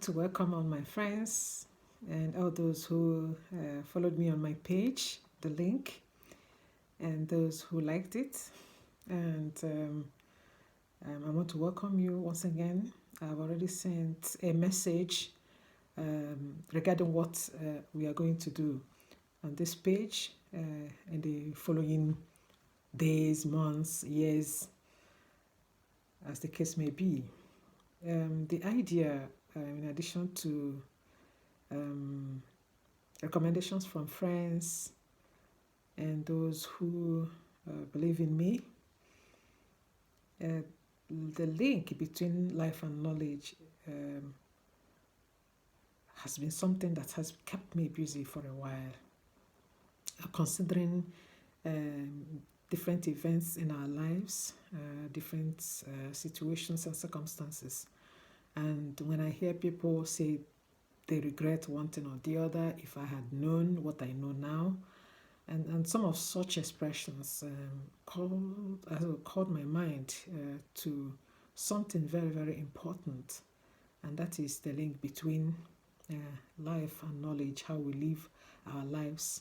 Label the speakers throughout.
Speaker 1: to welcome all my friends and all those who followed me on my page, the link, and those who liked it. And I want to welcome you once again. I've already sent a message regarding what we are going to do on this page in the following days, months, years, as the case may be. The idea, in addition to recommendations from friends and those who believe in me, the link between life and knowledge has been something that has kept me busy for a while, considering different events in our lives, different situations and circumstances. And when I hear people say they regret one thing or the other, if I had known what I know now, and some of such expressions called my mind to something very, very important, and that is the link between life and knowledge, how we live our lives,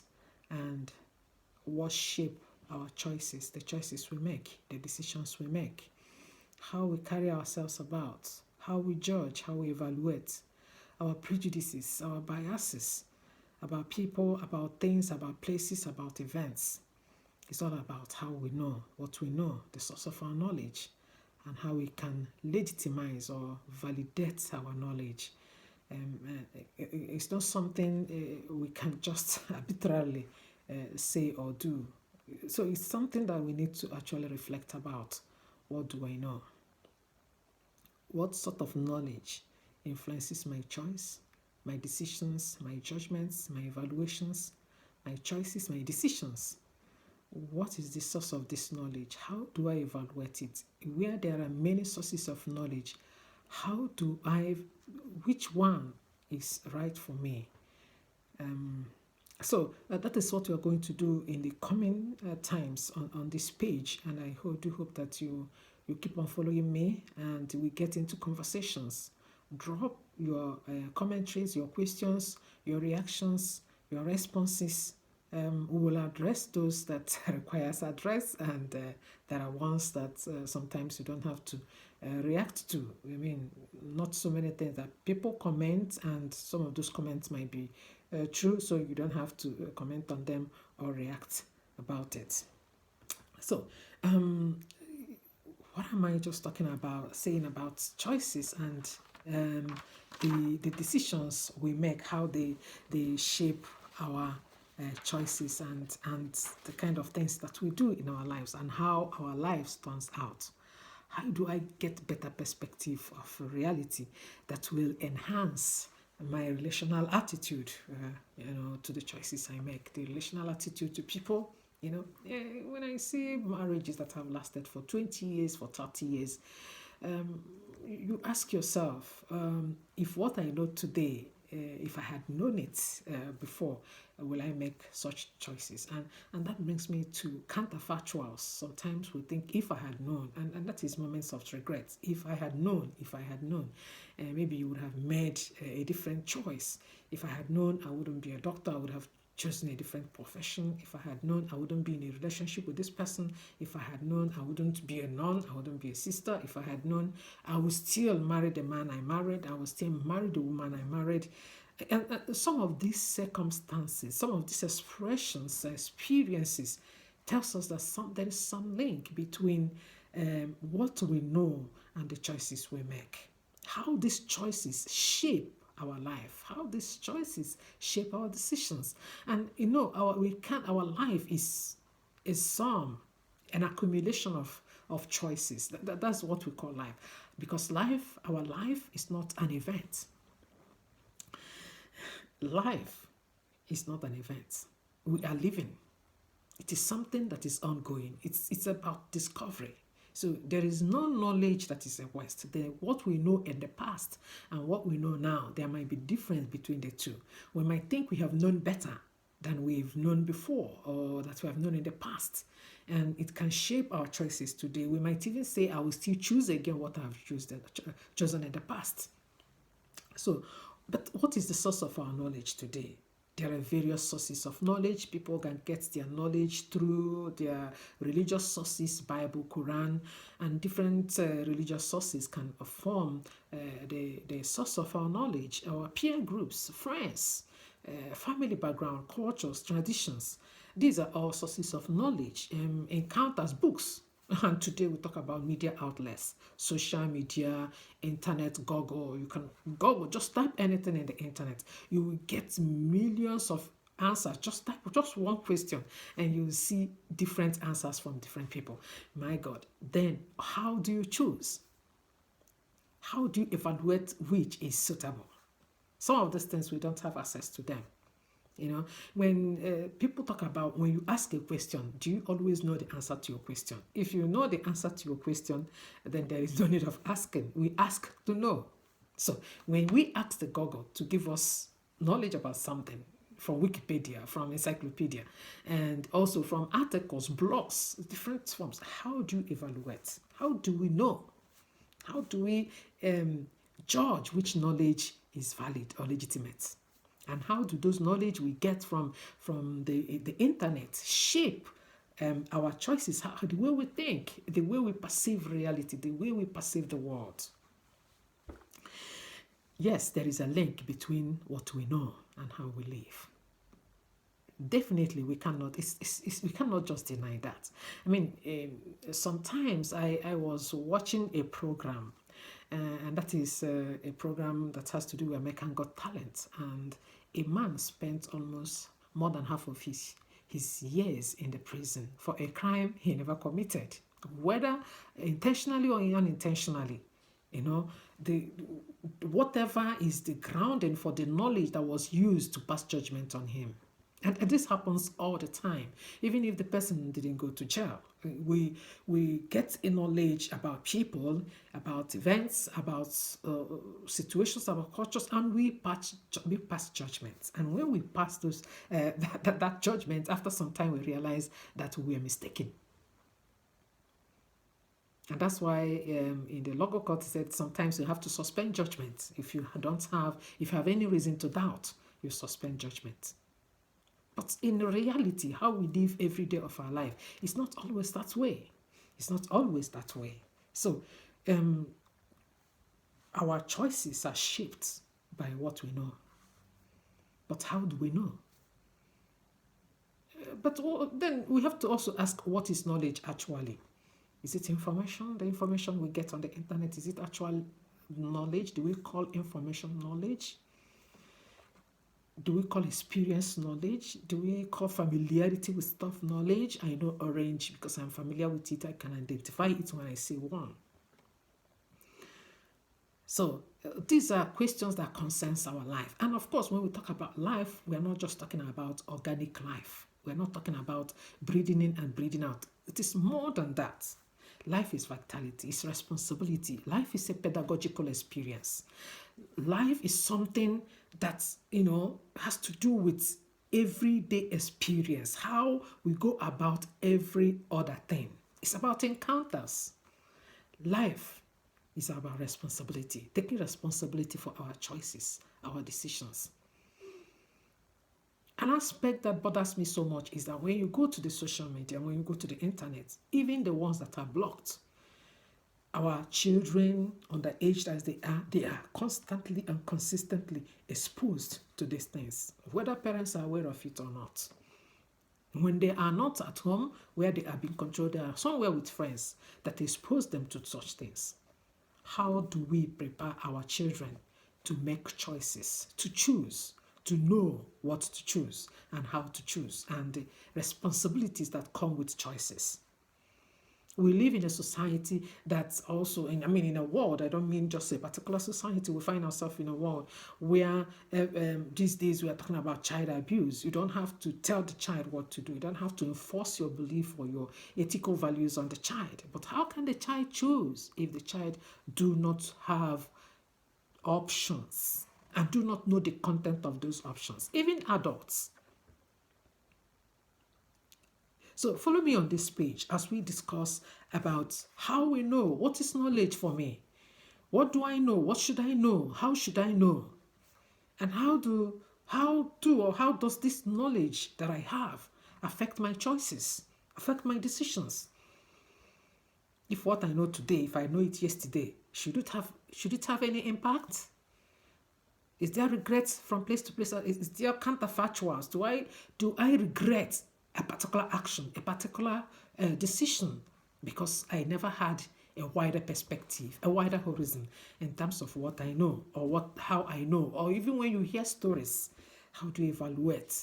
Speaker 1: and what shape our choices, the choices we make, the decisions we make, how we carry ourselves about, how we judge, how we evaluate, our prejudices, our biases about people, about things, about places, about events. It's all about how we know what we know, the source of our knowledge, and how we can legitimize or validate our knowledge. It's not something we can just arbitrarily say or do. So it's something that we need to actually reflect about. What do I know? What sort of knowledge influences my choice, my decisions, my judgments, my evaluations, my choices, my decisions? What is the source of this knowledge? How do I evaluate it? Where there are many sources of knowledge, which one is right for me? So that is what we are going to do in the coming times on this page, and I do hope that you keep on following me and we get into conversations. Drop your commentaries, your questions, your reactions, your responses. We will address those that requires address, and there are ones that sometimes you don't have to react to. I mean, not so many things that people comment, and some of those comments might be true, so you don't have to comment on them or react about it. So, what am I just talking about, saying about choices and the decisions we make, how they shape our choices and the kind of things that we do in our lives and how our lives turns out. How do I get better perspective of reality that will enhance my relational attitude, to the choices I make, the relational attitude to people. When I see marriages that have lasted for 20 years, for 30 years, you ask yourself, if what I know today, if I had known it before, will I make such choices? And that brings me to counterfactuals. Sometimes we think, if I had known, and that is moments of regret. If I had known, maybe you would have made a different choice. If I had known I wouldn't be a doctor, I would have chosen a different profession. If I had known I wouldn't be in a relationship with this person. If I had known I wouldn't be a nun, I wouldn't be a sister. If I had known I would still marry the man I married, I would still marry the woman I married. And some of these circumstances, some of these expressions, experiences, tells us that there is some link between what we know and the choices we make. How these choices shape our life, how these choices shape our decisions. And our life is an accumulation of choices. That's what we call life. Because our life is not an event. Life is not an event. We are living. It is something that is ongoing. It's about discovery. So there is no knowledge that is a waste. What we know in the past and what we know now, there might be difference between the two. We might think we have known better than we've known before, or that we have known in the past. And it can shape our choices today. We might even say, I will still choose again what I have chosen in the past. So, but what is the source of our knowledge today? There are various sources of knowledge. People can get their knowledge through their religious sources, Bible, Quran, and different religious sources can form the source of our knowledge. Our peer groups, friends, family background, cultures, traditions. These are all sources of knowledge. Encounters, books. And today we talk about media outlets, social media, internet, Google. You can Google, just type anything in the internet. You will get millions of answers. Just type just one question and you will see different answers from different people. My God. Then how do you choose? How do you evaluate which is suitable? Some of these things we don't have access to them. When people talk about when you ask a question, do you always know the answer to your question? If you know the answer to your question, then there is no need of asking. We ask to know. So when we ask the Google to give us knowledge about something from Wikipedia, from encyclopedia, and also from articles, blogs, different forms, how do you evaluate? How do we know? How do we judge which knowledge is valid or legitimate? And how do those knowledge we get from the internet shape our choices, the way we think, the way we perceive reality, the way we perceive the world? Yes, there is a link between what we know and how we live. Definitely, we cannot. We cannot just deny that. I mean, sometimes I was watching a program, and that is a program that has to do with American Got Talent, and a man spent almost more than half of his years in the prison for a crime he never committed, whether intentionally or unintentionally. The whatever is the grounding for the knowledge that was used to pass judgment on him. And this happens all the time, even if the person didn't go to jail. We get a knowledge about people, about events, about situations, about cultures, and we pass judgments. And when we pass those that judgment, after some time we realize that we were mistaken. And that's why in the local court said sometimes you have to suspend judgment. If you have any reason to doubt, you suspend judgment. But in reality, how we live every day of our life, it's not always that way. It's not always that way. So our choices are shaped by what we know. But how do we know? But then we have to also ask, what is knowledge actually? Is it information? The information we get on the internet, is it actual knowledge? Do we call information knowledge? Do we call experience knowledge? Do we call familiarity with stuff knowledge? I know orange because I'm familiar with it. I can identify it when I see one. So these are questions that concerns our life. And of course, when we talk about life, we're not just talking about organic life. We're not talking about breathing in and breathing out. It is more than that. Life is vitality, it's responsibility. Life is a pedagogical experience. Life is something that, has to do with everyday experience, how we go about every other thing. It's about encounters. Life is about responsibility, taking responsibility for our choices, our decisions. An aspect that bothers me so much is that when you go to the social media, when you go to the internet, even the ones that are blocked, our children, underage as they are constantly and consistently exposed to these things, whether parents are aware of it or not. When they are not at home, where they are being controlled, they are somewhere with friends that expose them to such things. How do we prepare our children to make choices, to choose, to know what to choose and how to choose, and the responsibilities that come with choices? We live in a society that's also, in a world, I don't mean just a particular society, we find ourselves in a world where these days we are talking about child abuse. You don't have to tell the child what to do. You don't have to enforce your belief or your ethical values on the child. But how can the child choose if the child do not have options and do not know the content of those options? Even adults. So follow me on this page as we discuss about how we know what is knowledge for me. What do I know? What should I know? How should I know? And how does this knowledge that I have affect my choices, affect my decisions? If what I know today, if I know it yesterday, should it have any impact? Is there regrets from place to place? Is there counterfactuals? Do I regret a particular action, a particular decision, because I never had a wider perspective, a wider horizon in terms of what I know, or how I know, or even when you hear stories, how do you evaluate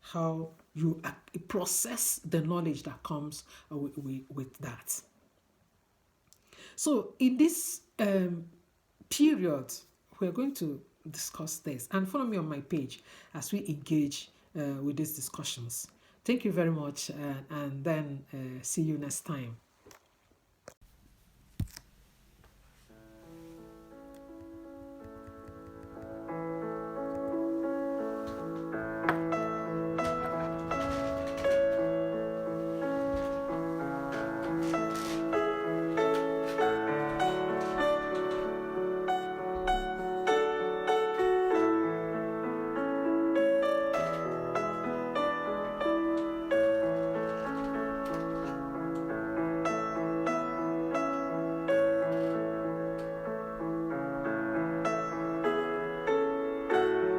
Speaker 1: how you process the knowledge that comes with that? So in this period, we're going to discuss this, and follow me on my page as we engage with these discussions. Thank you very much, and then see you next time.